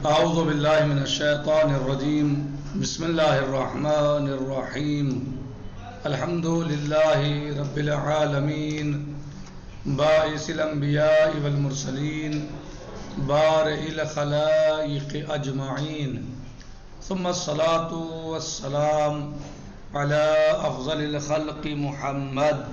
اعوذ باللہ من الشیطان الرجیم بسم اللہ الرحمن الرحیم الحمد للہ رب العالمین باعث الانبیاء والمرسلین بارئ الخلائق اجمعین ثم الصلاة والسلام على افضل الخلق محمد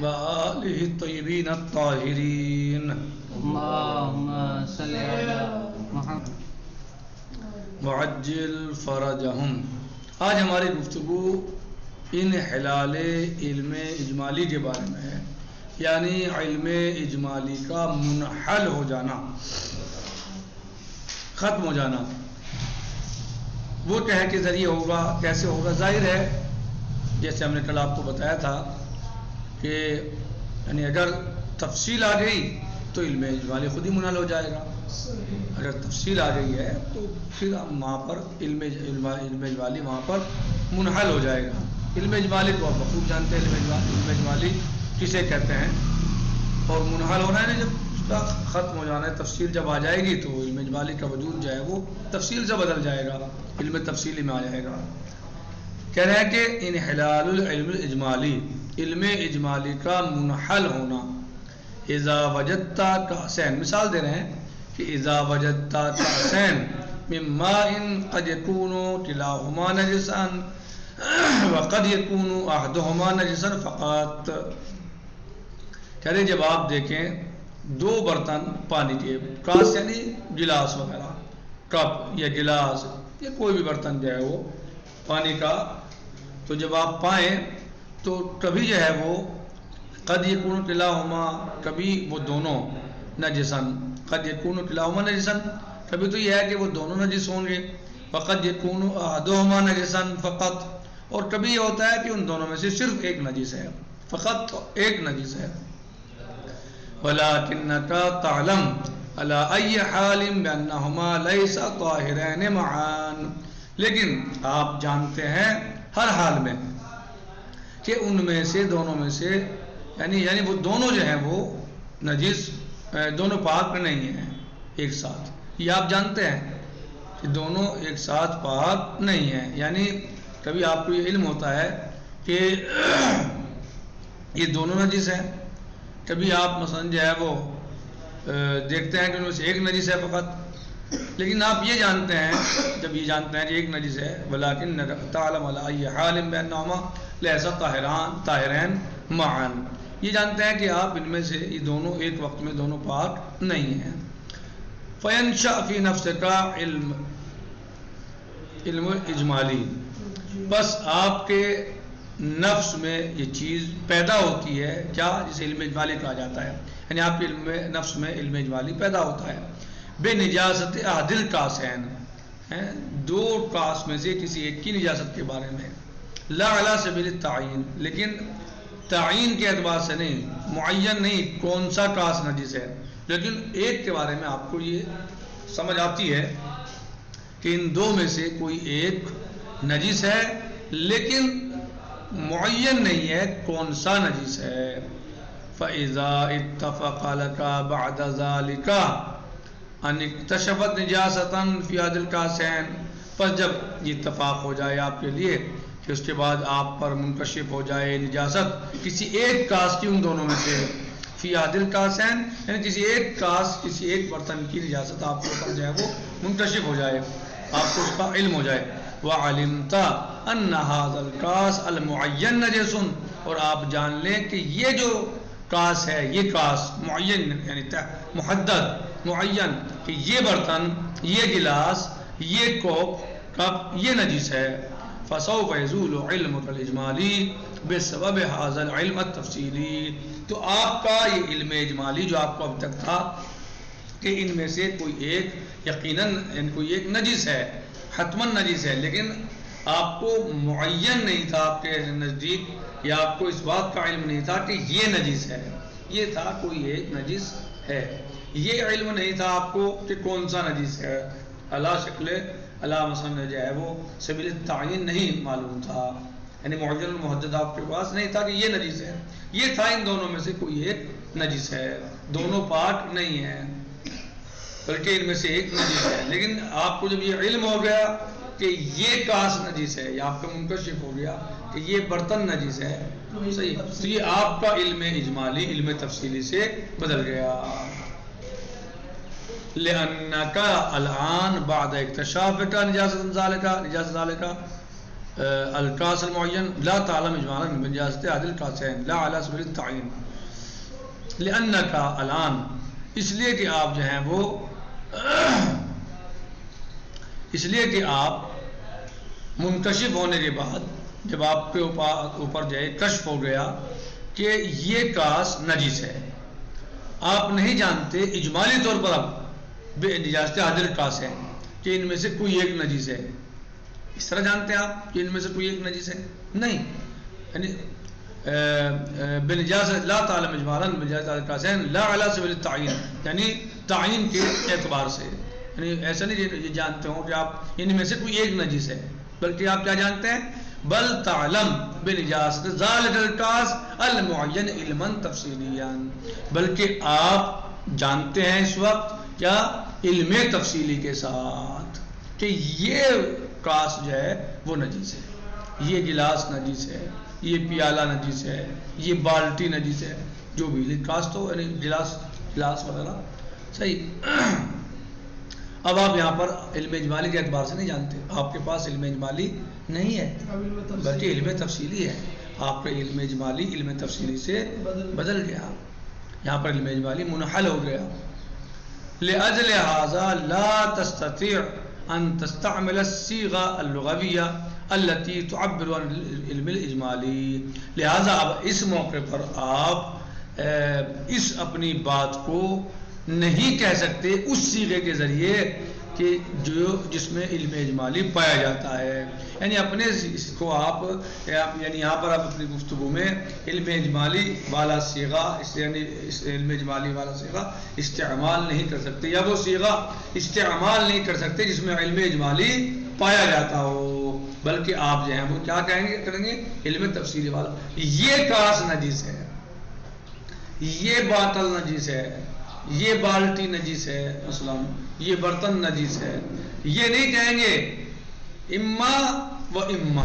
وآلہ الطیبین الطاہرین اللہم صلی علی محمد معجل فرجہم۔ آج ہماری گفتگو انحلال علم اجمالی کے بارے میں ہے، یعنی علم اجمالی کا منحل ہو جانا، ختم ہو جانا۔ وہ کہہ کے ذریعے ہوگا، کیسے ہوگا؟ ظاہر ہے جیسے ہم نے کل آپ کو بتایا تھا کہ یعنی اگر تفصیل آ گئی تو علم اجمالی خود ہی منحل ہو جائے گا، اگر تفصیل آ گئی ہے تو پھر ہم وہاں پر علم اجمالی وہاں پر منحل ہو جائے گا۔ علم اجمالی کو آپ بخوب جانتے ہیں، علم اجمالی کسے کہتے ہیں، اور منحل ہونا ہے جب اس کا ختم ہو جانا ہے، تفصیل جب آ جائے گی تو علم اجمالی کا وجود جو ہے وہ تفصیل سے بدل جائے گا، علم تفصیلی میں آ جائے گا۔ کہہ رہے ہیں کہ انحلال العلم الاجمالی، علم اجمالی کا منحل ہونا، اذا وجدتا کاسین، مثال دے رہے ہیں کہ اذا وجدتا کاسین من ماء قد يكون كلاهما نجسا وقد يكون احدهما نجسا فقط۔ کہہ رہے جب آپ دیکھیں دو برتن پانی کے، کاس یعنی گلاس وغیرہ، کپ یا گلاس یا کوئی بھی برتن جو ہے وہ پانی کا، تو جب آپ پائیں تو کبھی جو ہے وہ قد یکون کلاہما، کبھی وہ دونوں نجسن، قد یکون کلاہما نجسن، کبھی تو یہ ہے کہ وہ دونوں نجس ہوں گے، وقد یکون احدہما نجسن فقط، اور کبھی یہ ہوتا ہے کہ ان دونوں میں سے صرف ایک نجس ہے، فقط ایک نجس ہے۔ وَلَكِنَّكَ تَعْلَمْ عَلَىٰ أَيِّ حَالٍ بِأَنَّهُمَا لَيْسَ طَاهِرَيْنِ مَعًا، لیکن آپ جانتے ہیں ہر حال میں کہ ان میں سے دونوں میں سے یعنی وہ دونوں جو ہیں وہ نجس، دونوں پاک نہیں ہیں ایک ساتھ، یہ آپ جانتے ہیں کہ دونوں ایک ساتھ پاک نہیں ہیں۔ یعنی کبھی آپ کو یہ علم ہوتا ہے کہ یہ دونوں نجس ہیں، کبھی آپ مثلا جو ہے وہ دیکھتے ہیں کہ ان میں سے ایک نجس ہے فقط، لیکن آپ یہ جانتے ہیں، جب یہ جانتے ہیں کہ ایک نجس ہے، وَلَكِنَّكَ تَعْلَمُ عَلَىٰ أَيِّ حَالٍ بِأَنَّهُمَا لَيْسَ طَاهِرَيْنِ مَعًا، یہ جانتے ہیں کہ آپ ان میں سے یہ دونوں ایک وقت میں دونوں پاک نہیں ہیں۔ فَيَنْشَأْ فِي نَفْسِكَ علم اجمالی، بس آپ کے نفس میں یہ چیز پیدا ہوتی ہے، کیا؟ جسے علم اجمالی کہا جاتا ہے، یعنی آپ کے نفس میں علم اجمالی پیدا ہوتا ہے۔ بے نجاست احد الکاسین، دو کاس میں سے کسی ایک کی نجاست کے بارے میں، لا علی سبیل التعین، لیکن تعین کے اعتبار سے نہیں، معین نہیں کون سا کاس نجس ہے، لیکن ایک کے بارے میں آپ کو یہ سمجھ آتی ہے کہ ان دو میں سے کوئی ایک نجس ہے، لیکن معین نہیں ہے کون سا نجس ہے۔ فَإِذَا اتَّفَقَ لَكَ بَعْدَ ذَلِكَ أَنِ اكْتَشَفَتْ نِجَاسَةً فِي أَحَدِ الْكَاسَيْنِ، پس جب یہ اتفاق ہو جائے آپ کے لیے کہ اس کے بعد آپ پر منکشف ہو جائے نجاست کسی ایک کاس کی ان دونوں میں سے، فی احد الکاسین یعنی کسی ایک کاس، کسی ایک برتن کی نجاست آپ کے اوپر جو ہے وہ منکشف ہو جائے، آپ کو اس کا علم ہو جائے، وَعَلِمْتَ أَنَّ هَذَا الْكَاسَ الْمُعَيَّنَ نَجِسٌ، اور آپ جان لیں کہ یہ جو کاس ہے، یہ کاس معین یعنی محدد معین، کہ یہ برتن، یہ گلاس، یہ کپ یہ نجس ہے۔ فَسَوْفَ يَزُولُ عِلْمُكَ الْإِجْمَالِي بِسَبَبِ هَذَا الْعِلْمِ التَّفْصِيلِي، تو آپ کا یہ علم اجمالی جو آپ کو اب تک تھا کہ ان میں سے کوئی ایک یقیناً کوئی ایک نجس ہے، حتماً نجس ہے، لیکن آپ کو معین نہیں تھا آپ کے نزدیک، یا آپ کو اس بات کا علم نہیں تھا کہ یہ نجس ہے، یہ تھا کوئی ایک نجس ہے، یہ علم نہیں تھا آپ کو کہ کون سا نجس ہے، اللہ شکل اللہ مثلا جو ہے وہ سبیل التعین نہیں معلوم تھا، یعنی معین المحدد آپ کے پاس نہیں تھا کہ یہ نجس ہے، یہ تھا ان دونوں میں سے کوئی ایک نجس ہے، دونوں پاک نہیں ہیں۔ بلکہ ان میں سے ایک نجیس ہے. لیکن آپ کو جب یہ علم ہو گیا کہ یہ کاس نجیس ہے، یا آپ کا منکشف ہو گیا کہ یہ برتن نجیس ہے، صحیح، تو یہ آپ کا علم اجمالی علم تفصیلی سے بدل گیا. لأنك الآن بعد اكتشافك نجاسة ذلك الكاس المعين لا تعلم إجمالا من نجاسة هذه الكاسين لا على سبيل التعيين. لأنك الآن، اس لیے کہ آپ جو ہیں وہ اس لیے کہ آپ منکشف ہونے کے بعد جب آپ کے اوپر جو ہے کشف ہو گیا کہ یہ کاس نجیس ہے، آپ نہیں جانتے اجمالی طور پر اب بے نجاست عادل کاس ہے کہ ان میں سے کوئی ایک نجیس ہے. اس طرح جانتے ہیں آپ کہ ان میں سے کوئی ایک نجیس ہے؟ نہیں. یعنی بنجاست لا تعلم اجمالا بنجاست عادل کاسین لا علی سبیل التعین، یعنی تعین کے اعتبار سے. یعنی ایسا نہیں یہ جانتے ہوں کہ آپ ان میں سے کوئی ایک نجیس ہے، بلکہ آپ کیا جانتے ہیں؟ بل تعلم بنجاست ذالک الکاس المعین علما تفصیلیا، بلکہ آپ جانتے ہیں اس وقت کیا؟ علم تفصیلی کے ساتھ کہ یہ کاس جو ہے وہ نجیس ہے، یہ گلاس نجیس ہے، یہ پیالہ نجیس ہے، یہ بالٹی نجیس ہے، جو بھی کاس تو یعنی گلاس وغیرہ، صحیح. اب آپ یہاں پر علم اجمالی کے اعتبار سے نہیں جانتے، آپ کے پاس علم اجمالی نہیں ہے بلکہ علم تفصیلی ہے. آپ کا علم اجمالی علم تفصیلی سے بدل گیا، یہاں پر علم اجمالی منحل ہو گیا. لأجل هذا لا تستطيع أن تستعمل الصيغة اللغوية التي تعبر عن العلم الإجمالي. لہذا اب اس موقع پر آپ اس اپنی بات کو نہیں کہہ سکتے اس صیغے کے ذریعے کہ جس میں علم اجمالی پایا جاتا ہے. یعنی اپنے اس کو آپ یعنی یہاں پر آپ اپنی گفتگو میں علم اجمالی والا صیغہ یعنی علم اجمالی والا صیغہ استعمال نہیں کر سکتے، یا وہ صیغہ استعمال نہیں کر سکتے جس میں علم اجمالی پایا جاتا ہو، بلکہ آپ جو ہیں وہ کیا کریں گے؟ علم تفصیلی والا. یہ کاس نجیس ہے، یہ باطل نجیس ہے، یہ بالٹی نجیس ہے، مثلا یہ برتن نجیس ہے. یہ نہیں کہیں گے اما و اما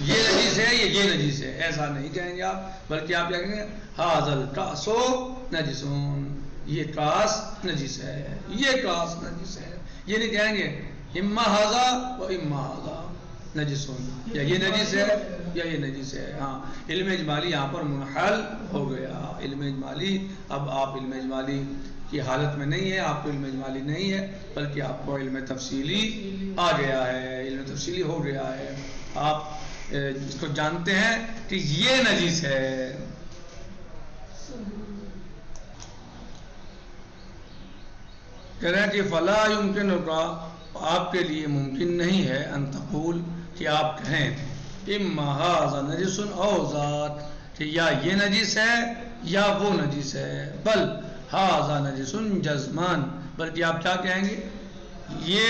یہ نجیس ہے یہ نجیس ہے، ایسا نہیں کہیں گے آپ، بلکہ آپ کیا کہیں گے؟ حاضل کاسو نجسون، یہ کاس نجیس ہے، یہ کاس نجیس ہے. یہ نہیں کہیں گے اما حاضا و اما حاضا نجسون، یا یہ نجیس ہے یا یہ نجیس ہے. ہاں، علم اجمالی یہاں پر منحل ہو گیا. علم اجمالی اب آپ علم اجمالی کی حالت میں نہیں ہے، آپ کو علم اجمالی نہیں ہے بلکہ آپ کو علم تفصیلی آ گیا ہے، علم تفصیلی ہو گیا ہے. آپ اس کو جانتے ہیں کہ یہ نجیس ہے. کہہ رہے ہیں کہ فلا یمکن کا، آپ کے لیے ممکن نہیں ہے ان تقول کہ آپ کہیں اما ھذا نجس او ذاک، کہ یا یہ نجیس ہے یا وہ نجیس ہے. بل ھذا نجس جزمان، بلکہ آپ کیا کہیں گے؟ یہ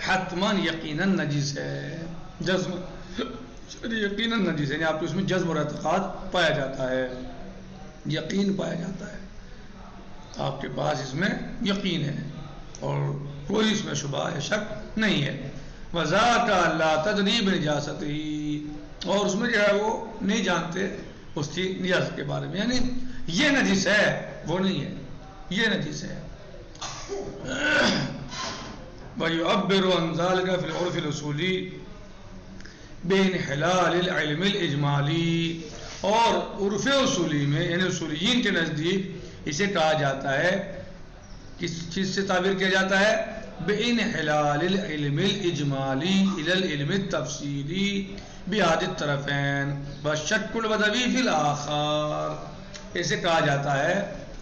حتماً یقیناً نجیس ہے، جزم یقیناً نجیس ہے. یعنی آپ کو اس میں جزم اور اعتقاد پایا جاتا ہے، یقین پایا جاتا ہے، آپ کے پاس اس میں یقین ہے اور کوئی اس میں شبہ یا شک نہیں ہے. وذاک لا تدری بنجاستہ، اور اس میں جو ہے وہ نہیں جانتے اس کی نجاست کے بارے میں، یعنی یہ نجیس ہے وہ نہیں ہے، یہ نجیس ہے. وَيُعَبِّرُ عَنْ ذَلِكَ فِي الْعُرْفِ الْأُصُولِي بِانْحِلَالِ الْعِلْمِ الْإِجْمَالِي، اور عرف اصولی میں یعنی اصولیین کے نزدیک اسے کہا جاتا ہے، کس چیز سے تعبیر کیا جاتا ہے؟ بِانْحِلَالِ الْعِلْمِ الْإِجْمَالِي إِلَى الْعِلْمِ التَّفْصِيلِي بِأَحَدِ الطَّرَفَيْنِ وَالشَّكُّ الْبَدَوِي فِي الْآخَرِ. اسے کہا جاتا ہے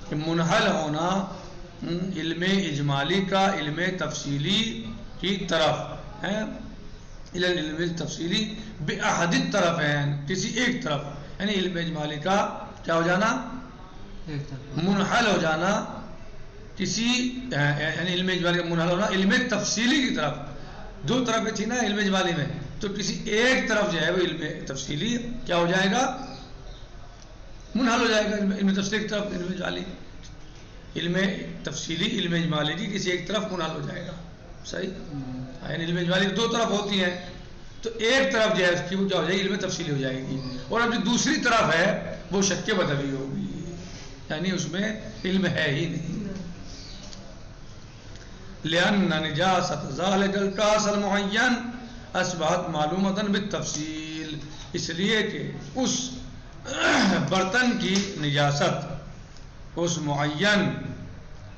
کہ منحل ہونا علم اجمالی کا علم تفصیلی کی طرف ہے، علم التفصیلی بأحد الطرفین، کسی ایک طرف، یعنی علم اجمالی کا کیا ہو جانا؟ منحل ہو جانا کسی، یعنی علم اجمالی کا منحل ہونا علم تفصیلی کی طرف. دو طرفیں تھی نا علم اجمالی میں، تو کسی ایک طرف جو ہے وہ علم تفصیلی کیا ہو جائے گا؟ منحل ہو جائے گا علم تفصیلی کی طرف. علم اجمالی علم تفصیلی علم اجمالی کی کسی ایک طرف منحل ہو جائے گا. صحیح. یعنی علم اجمالی دو طرف ہوتی ہیں تو ایک طرف جو ہے اس کی وہ کیا ہو جائے گی, علم تفصیلی ہو جائے گی, اور اب جو دوسری طرف ہے وہ شک بدوی ہوگی, یعنی اس میں علم ہے ہی نہیں. لأن نجاست ذلك الكاس المعین اصبحت معلومۃ بالتفصیل, اس لیے کہ اس برتن کی نجاست, اس معین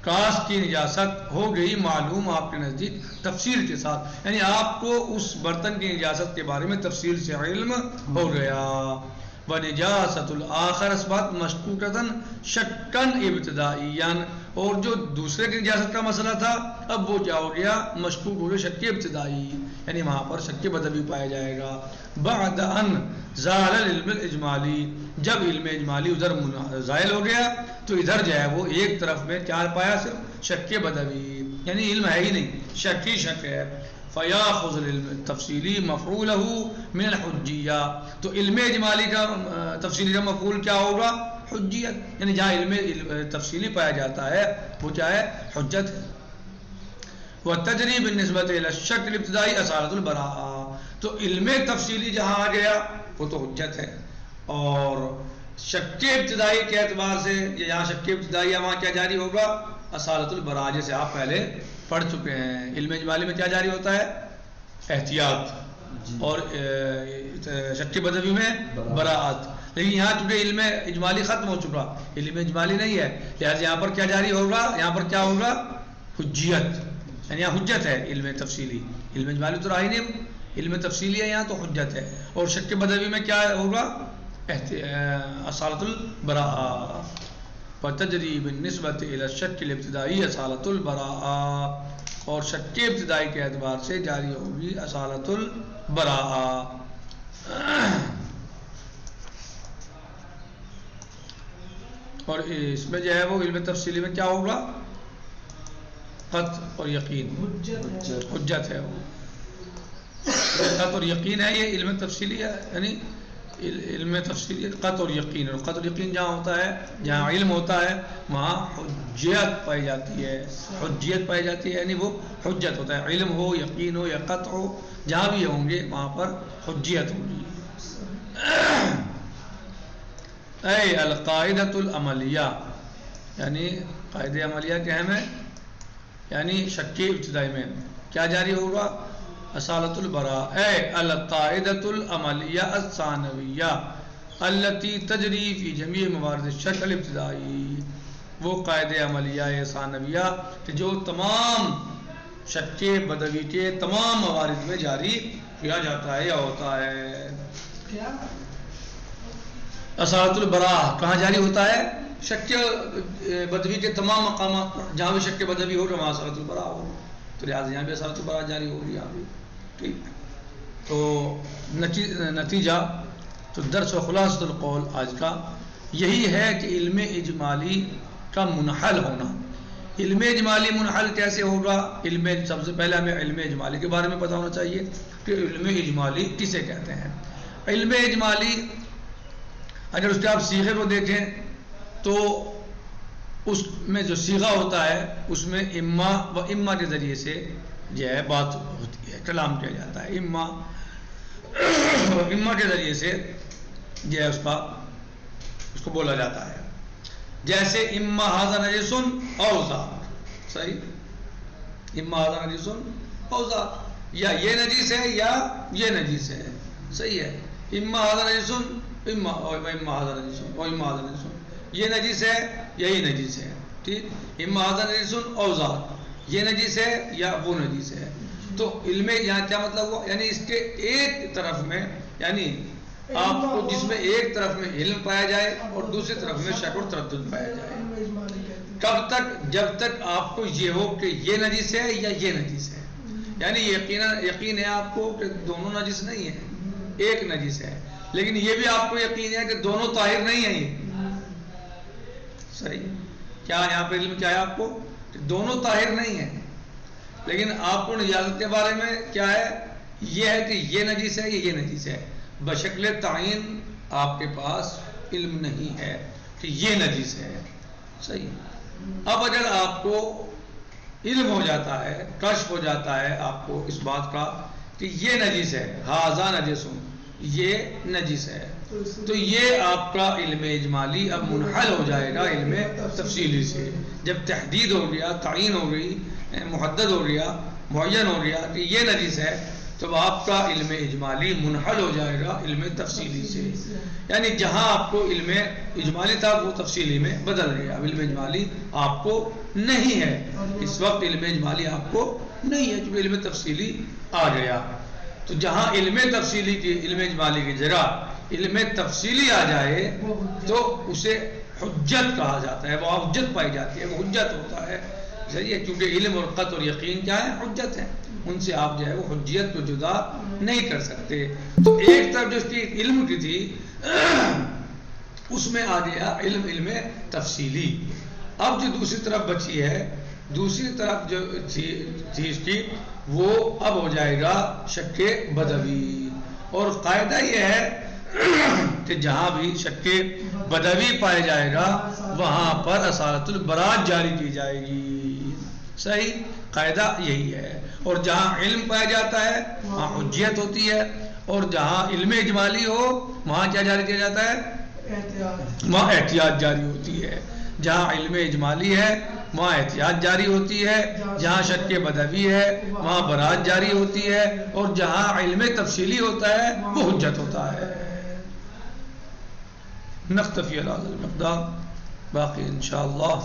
کاس کی نجاست ہو گئی معلوم آپ کے نزدیک تفصیل کے ساتھ, یعنی آپ کو اس برتن کی نجاست کے بارے میں تفصیل سے علم ہو گیا. وَنِجَاسَةُ الْآخَرِ اصبحت مشکوکۃ شکن ابتدائیاً, اور جو دوسرے کی نجاست کا مسئلہ تھا اب وہ کیا ہو گیا, مشکوک ہو گیا, شک ابتدائی, یعنی وہاں پر شک بدوی پایا جائے گا. بعد ان زال العلم الاجمالی, جب علم اجمالی ادھر زائل ہو گیا تو ادھر جو ہے وہ ایک طرف میں کیا پایا, صرف شک بدوی, یعنی علم ہے ہی نہیں, شک ہی شک ہے. فیاخذ العلم التفصیلی مفعولہ من الحجیہ, تو علم اجمالی کا تفصیلی کا مفعول کیا ہوگا, حجیت, یعنی جہاں علم تفصیلی پایا جاتا ہے وہ کیا ہے, حجت ہے. وتجری بالنسبۃ الی الشک الابتدائی اصالۃ البراءۃ, تو علم تفصیلی جہاں آ گیا وہ تو حجت ہے, اور شک ابتدائی کے اعتبار سے یہاں شک ابتدائی وہاں کیا جاری ہوگا, اصالۃ البراء, جیسے آپ پہلے پڑھ چکے ہیں. علم اجمالی میں کیا جاری ہوتا ہے, احتیاط, اور شک بدوی میں براءت, لیکن یہاں چونکہ علم اجمالی ختم ہو چکا, علم اجمالی نہیں ہے, لہٰذا یہاں پر کیا جاری ہوگا, یہاں پر کیا ہوگا, حجیت, یعنی یہاں حجت ہے علم تفصیلی. علم اجمالی تو رہا ہی نہیں, علم تفصیلی ہے یہاں تو حجت ہے, اور شک بدوی میں کیا ہوگا, اصالۃ البراء. وتجری بالنسبۃ الی الشک الابتدائی اصالۃ البراء, اور شک ابتدائی کے اعتبار سے جاری ہوگی اصالۃ البراء. اور اس میں جو ہے وہ علم تفصیلی میں کیا ہوگا, قطع اور یقین, حجت ہے, وہ قطع اور یقین ہے, یہ علم تفصیلی ہے, یعنی علم تفصیلی قطع اور یقین, اور قطع اور یقین جہاں ہوتا ہے, جہاں علم ہوتا ہے وہاں حجیت پائی جاتی ہے, حجیت پائی جاتی ہے, یعنی وہ حجت ہوتا ہے, علم ہو, یقین ہو یا قطع ہو, جہاں بھی ہوں گے وہاں پر حجیت ہوگی. اے القاعدۃ العملیہ, یعنی قاعدہ عملیہ کے میں, یعنی شک ابتدائی میں کیا جاری ہوگا, اصالۃ البراء. اے القاعدۃ العملیہ الثانویہ التی تجری فی جمیع موارد الشک الابتدائی, وہ قاعدہ عملیہ ثانویہ کہ جو تمام شک بدوی کے تمام موارد میں جاری کیا جاتا ہے یا ہوتا ہے. اصالۃ البراء کہاں جاری ہوتا ہے, شک بدوی کے تمام مقامات پر, جہاں بھی شک بدوی ہوگا وہاں اصالۃ البراء ہوگا, تو لہٰذا یہاں بھی اصالۃ البراء جاری ہوگی یہاں بھی. ٹھیک, تو نتیجہ تو درس و خلاصۃ القول آج کا یہی ہے کہ علم اجمالی کا منحل ہونا. علم اجمالی منحل کیسے ہوگا, سب سے پہلے ہمیں علم اجمالی کے بارے میں پتہ ہونا چاہیے کہ علم اجمالی کسے کہتے ہیں. علم اجمالی اگر اس کے آپ صیغے کو دیکھیں تو اس میں جو صیغہ ہوتا ہے اس میں اما و اما کے ذریعے سے جو ہے بات ہوتی ہے, کلام کیا جاتا ہے, اما کے ذریعے سے جو ہے اس کو بولا جاتا ہے. جیسے اما ھذا نجس او ذاک, صحیح, اما ھذا نجس او ذاک, یا یہ نجس ہے یا یہ نجس ہے, صحیح ہے. اما ھذا نجس اما ھذا نجس او اما ھذا نجس, یہ نجس ہے یہی نجس ہے, ٹھیک. اما ھذا نجس او ذاک, یہ نجس ہے یا وہ نجس ہے. تو علم یہاں کیا مطلب ہوا, یعنی اس کے ایک طرف میں, یعنی آپ کو جس میں ایک طرف میں علم پایا جائے اور دوسری طرف میں شک اور تردد پایا جائے. کب تک, جب تک آپ کو یہ ہو کہ یہ نجس ہے یا یہ نجس ہے, یعنی یقین ہے آپ کو کہ دونوں نجس نہیں ہیں, ایک نجس ہے, لیکن یہ بھی آپ کو یقین ہے کہ دونوں طاہر نہیں ہیں. یہ صحیح, کیا یہاں پہ علم کیا ہے آپ کو کہ دونوں طاہر نہیں ہیں, لیکن آپ کو نجاست کے بارے میں کیا ہے, یہ ہے کہ یہ نجس ہے یہ نجس ہے. بشکل تعین آپ کے پاس علم نہیں ہے کہ یہ نجس ہے, صحیح. اب اگر آپ کو علم ہو جاتا ہے، کشف ہو جاتا ہے آپ کو اس بات کا کہ یہ نجس ہے، ھذا نجس، یہ نجس ہے، تو یہ آپ کا علم اجمالی اب منحل ہو جائے گا علم تفصیلی سے. جب تحدید ہو گیا، تعین ہو گئی، محدد ہو گیا، معین ہو گیا کہ یہ نجس ہے، تو آپ کا علم اجمالی منحل ہو جائے گا علم تفصیلی سے. یعنی جہاں آپ کو علم اجمالی تھا وہ تفصیلی میں بدل گیا. علم اجمالی آپ کو نہیں ہے اس وقت، علم اجمالی آپ کو نہیں ہے کیونکہ علم تفصیلی آ گیا. تو جہاں علم تفصیلی کی، علم اجمالی کی جگہ علم تفصیلی آ جائے تو اسے حجت کہا جاتا ہے، وہ حجت پائی جاتی ہے، وہ حجت ہوتا ہے. صحیح ہے، کیونکہ علم اور قطع اور یقین کیا ہے؟ حجت ہے. ان سے آپ جو ہے وہ حجیت کو جدا نہیں کر سکتے. تو ایک طرف جو اس کی علم کی تھی اس میں آ گیا علم تفصیلی. اب جو دوسری طرف بچی ہے، دوسری طرف جو تھی اس کی، وہ اب ہو جائے گا شک بدوی. اور قاعدہ یہ ہے کہ جہاں بھی شک بدوی پائے جائے گا وہاں پر اصالت البراءت جاری کی جائے گی. صحیح، قاعدہ یہی ہے. اور جہاں علم پایا جاتا ہے وہاں حجیت ہوتی ہے، اور جہاں علم اجمالی ہو وہاں کیا جاری کیا جاتا ہے؟ وہاں احتیاط جاری ہوتی ہے. جہاں علم اجمالی ہے وہاں احتیاط جاری ہوتی ہے، جہاں شک بدوی ہے وہاں برات جاری ہوتی ہے، اور جہاں علم تفصیلی ہوتا ہے وہ حجت ہوتا ہے. نختفی علی هذا المقدار، باقی انشاءاللہ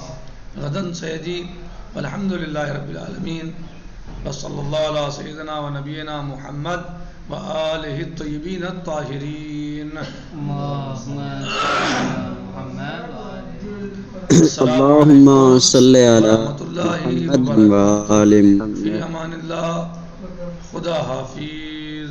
غداً سیجی. والحمدللہ رب العالمین، وصلی اللہ علی سیدنا و نبینا محمد و آلہ الطیبین الطاہرین. اللهم صل على محمد وآل محمد. فی امان اللہ، خدا حافظ.